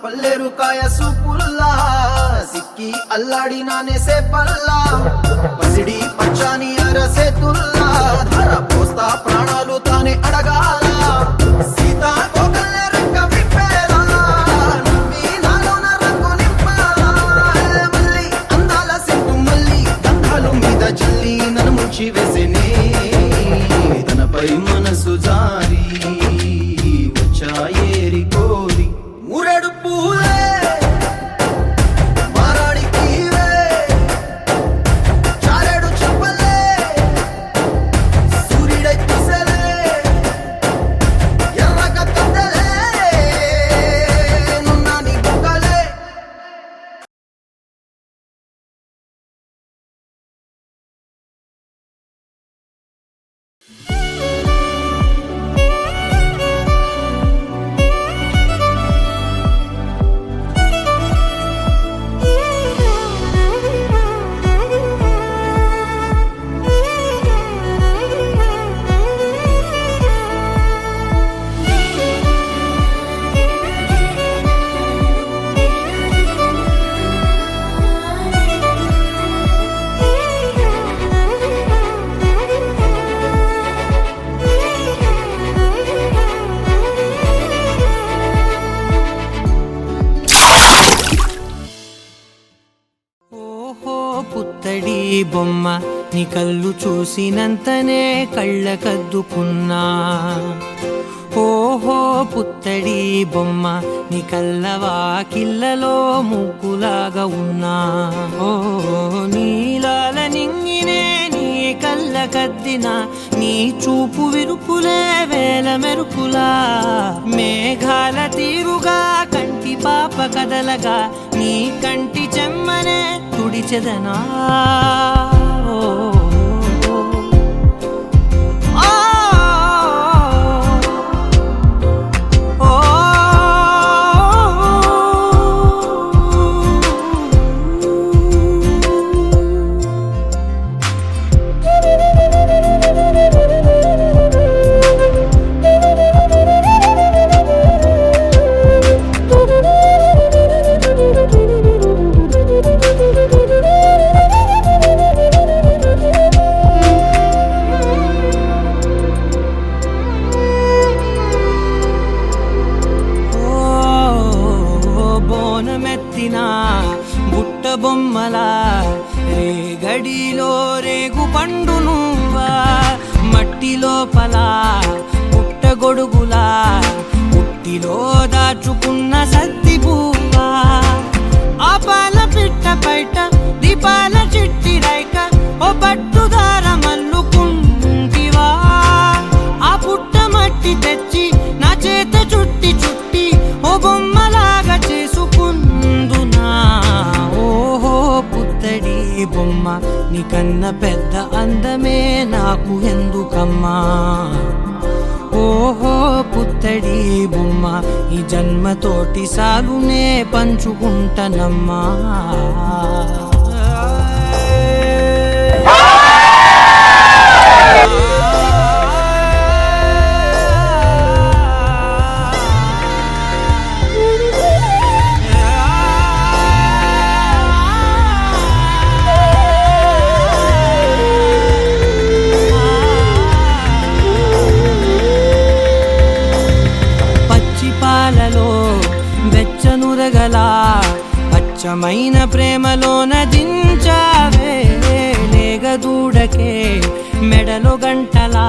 పల్లెరుకాయ సూపుల్లా సిక్కి అల్లాడినానే సేపల్లా పసిడి పచ్చాని అరసేతుల్లా ధర పోస్తా ప్రాణాలు తానే అడగాల సీతా కోకల్లె రెక్క విప్పేలా నవ్వి నాలోన రంగు నింపాలా మళ్ళీ అందాల సిగ్గు మళ్ళీ గంధాలు మీద జల్లి నన్ను ముంచి వేసేనే తనపై మనసు జారి వచ్చాయేరి కోరి మురడు పూలే పుత్తడి బొమ్మ నీ కళ్ళు చూసినంతనే కళ్ళకద్దుకున్నా ఓహో పుత్తడి బొమ్మ నీ కళ్ళవాకిళ్ళలో ముగ్గులాగా ఉన్నా ఓ నీలాల నింగినే నీ కళ్ళకద్దిన నీ చూపు విరుపులే వేల మెరుపులా మేఘాల తీరుగా కంటి పాప కదలగా నీ కంటి చెమ్మనే తుడిచెదనా బుట్ట బొమ్మలా రేగడిలో రేగు పండు నువ్వా మట్టి లోపల పుట్ట గొడుగులా పుట్టిలో దాచుకున్న సత్తి పువ్వా ఆ పాల పిట్ట బయట దీపాల చిట్టి రైక ఓ పట్టుదార మల్లుకుంటివా ఆ పుట్ట మట్టి తెచ్చి నా చేత చుట్టి చుట్టి ఓ బొమ్మలాగా చేసుకుందునా ఓహో పుత్తడి బొమ్మ నీకన్న పెద్ద అందమే నాకు ఎందుకమ్మా ఓహో పుత్తడి బొమ్మ ఈ జన్మతోటి సాలునే పంచుకుంటనమ్మా వెచ్చనురగలా అచ్చమైన ప్రేమలోన దించావే లేగదూడకే మెడలో గంటలా